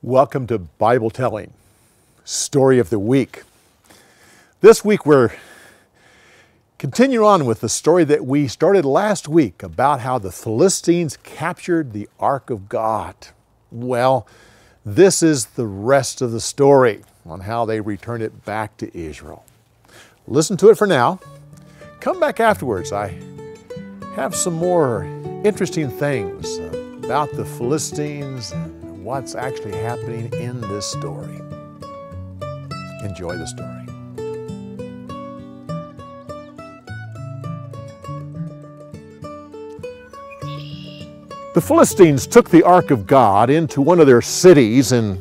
Welcome to Bible Telling, Story of the Week. This week we're continuing on with the story that we started last week about how the Philistines captured the Ark of God. Well, this is the rest of the story on how they returned it back to Israel. Listen to it for now. Come back afterwards. I have some more interesting things about the Philistines and what's actually happening in this story. Enjoy the story. The Philistines took the Ark of God into one of their cities and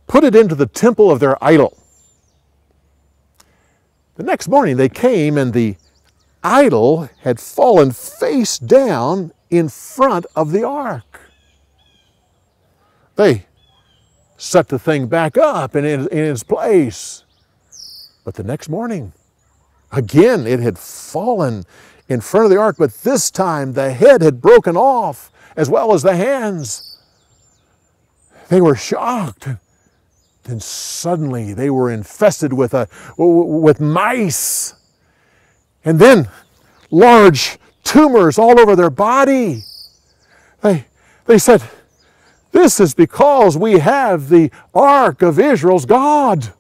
put it into the temple of their idol. The next morning they came and the idol had fallen face down in front of the ark. They set the thing back up in its place. But the next morning, again, it had fallen in front of the ark, but this time the head had broken off as well as the hands. They were shocked. Then suddenly they were infested with mice. And then large tumors all over their body. They said, "This is because we have the Ark of Israel's God."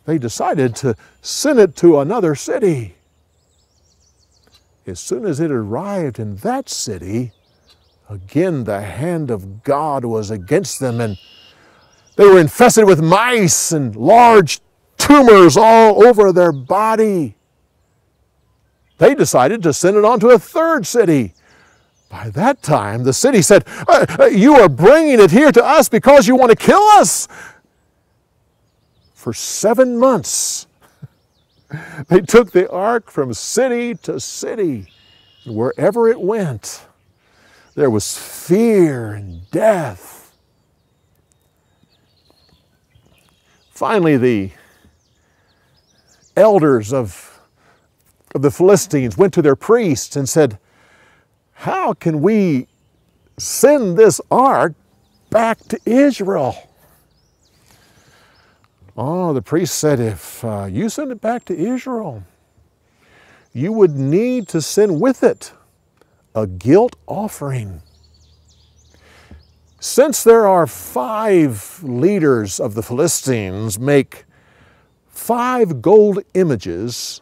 They decided to send it to another city. As soon as it arrived in that city, again the hand of God was against them, and they were infested with mice and large tumors all over their body. They decided to send it on to a third city. By that time, the city said, "You are bringing it here to us because you want to kill us." For 7 months, they took the ark from city to city. Wherever it went, there was fear and death. Finally, the elders of the Philistines went to their priests and said, "How can we send this ark back to Israel?" The priest said, "If you send it back to Israel, you would need to send with it a guilt offering. Since there are 5 leaders of the Philistines, make 5 gold images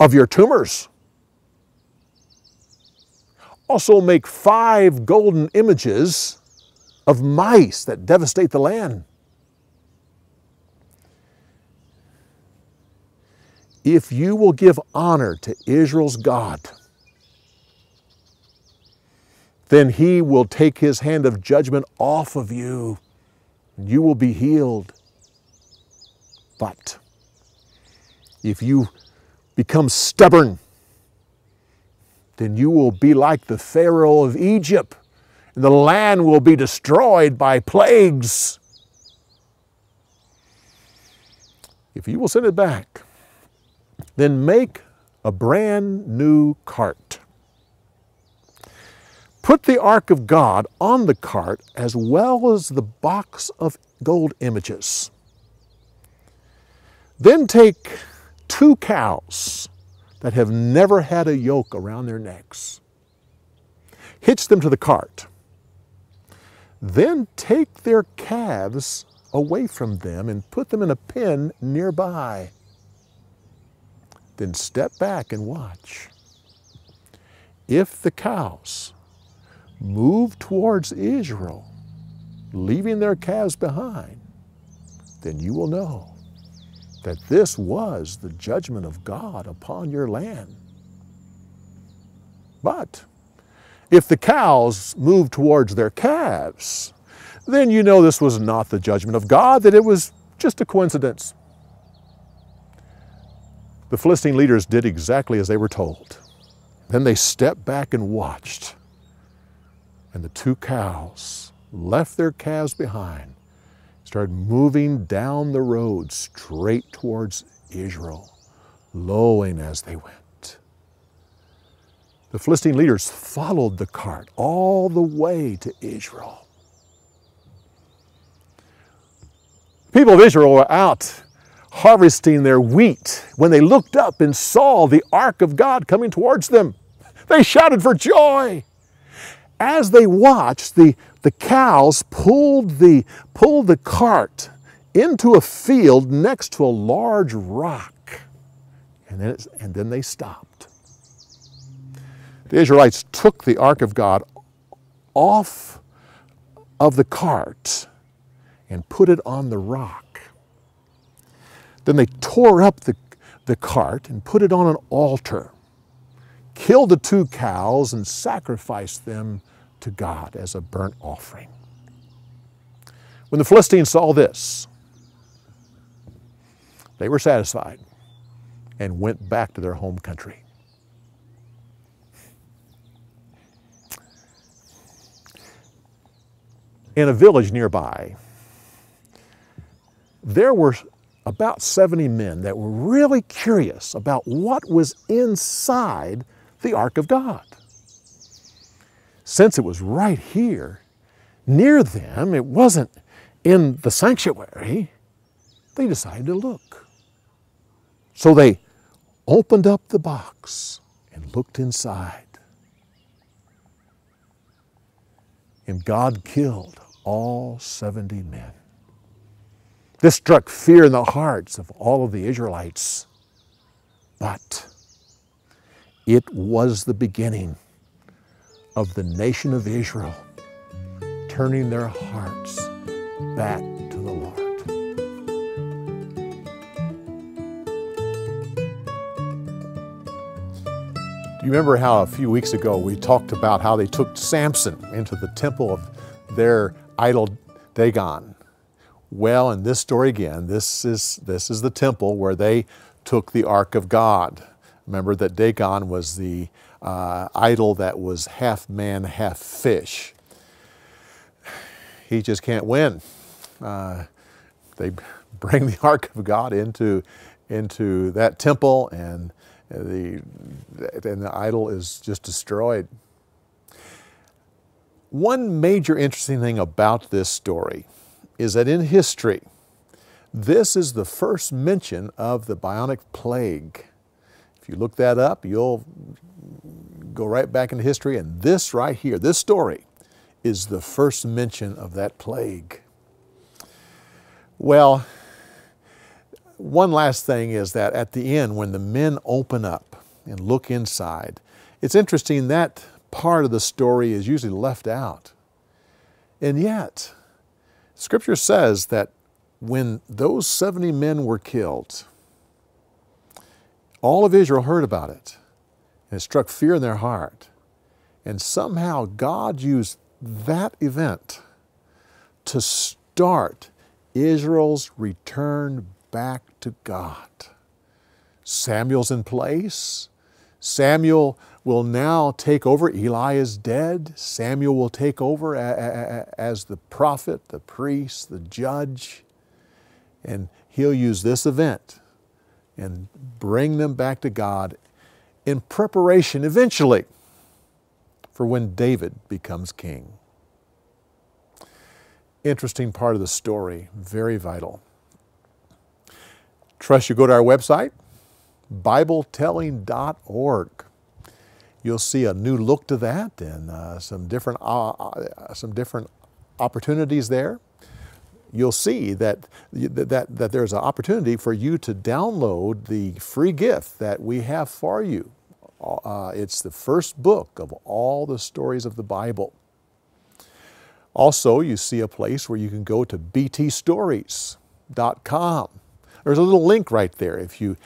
of your tumors. Also make 5 golden images of mice that devastate the land. If you will give honor to Israel's God, then He will take His hand of judgment off of you, and you will be healed. But if you become stubborn, then you will be like the Pharaoh of Egypt, and the land will be destroyed by plagues. If you will send it back, then make a brand new cart. Put the Ark of God on the cart as well as the box of gold images. Then take 2 cows that have never had a yoke around their necks. Hitch them to the cart. Then take their calves away from them and put them in a pen nearby. Then step back and watch. If the cows move towards Israel, leaving their calves behind, then you will know that this was the judgment of God upon your land. But if the cows move towards their calves, then you know this was not the judgment of God, that it was just a coincidence." The Philistine leaders did exactly as they were told. Then they stepped back and watched, and the 2 cows left their calves behind, started moving down the road straight towards Israel, lowing as they went. The Philistine leaders followed the cart all the way to Israel. People of Israel were out harvesting their wheat when they looked up and saw the Ark of God coming towards them. They shouted for joy. As they watched, the cows pulled the cart into a field next to a large rock, and then they stopped. The Israelites took the Ark of God off of the cart and put it on the rock. Then they tore up the cart and put it on an altar, killed the 2 cows and sacrificed them to God as a burnt offering. When the Philistines saw this, they were satisfied and went back to their home country. In a village nearby, there were about 70 men that were really curious about what was inside the Ark of God. Since it was right here, near them, it wasn't in the sanctuary, they decided to look. So they opened up the box and looked inside. And God killed all 70 men. This struck fear in the hearts of all of the Israelites. But it was the beginning of the nation of Israel turning their hearts back to the Lord. Do you remember how a few weeks ago we talked about how they took Samson into the temple of their idol Dagon? Well, in this story again, this is the temple where they took the Ark of God. Remember that Dagon was the idol that was half man, half fish. He just can't win. They bring the Ark of God into that temple, and the idol is just destroyed. One major interesting thing about this story is that in history, this is the first mention of the Bubonic Plague. If you look that up, you'll go right back into history, and this right here, this story, is the first mention of that plague. Well, one last thing is that at the end, when the men open up and look inside, it's interesting that part of the story is usually left out. And yet, Scripture says that when those 70 men were killed, all of Israel heard about it, and it struck fear in their heart. And somehow God used that event to start Israel's return back to God. Samuel's in place. Samuel will now take over. Eli is dead. Samuel will take over as the prophet, the priest, the judge. And he'll use this event and bring them back to God in preparation eventually for when David becomes king. Interesting part of the story, very vital. Trust you go to our website, BibleTelling.org. You'll see a new look to that and some different opportunities there. You'll see that there's an opportunity for you to download the free gift that we have for you. It's the first book of all the stories of the Bible. Also, you see a place where you can go to btstories.com. There's a little link right there. If you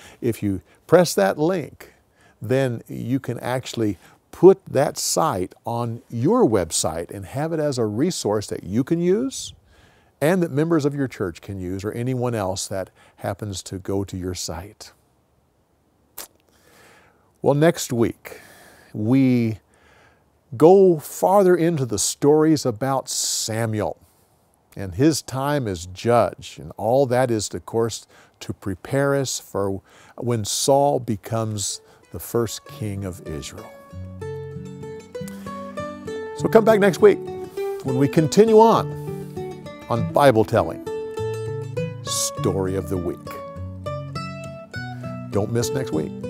press that link, then you can actually put that site on your website and have it as a resource that you can use and that members of your church can use, or anyone else that happens to go to your site. Well, next week, we go farther into the stories about Samuel and his time as judge. And all that is, of course, to prepare us for when Saul becomes the first king of Israel. So come back next week when we continue on Bible telling. story of the week. Don't miss next week.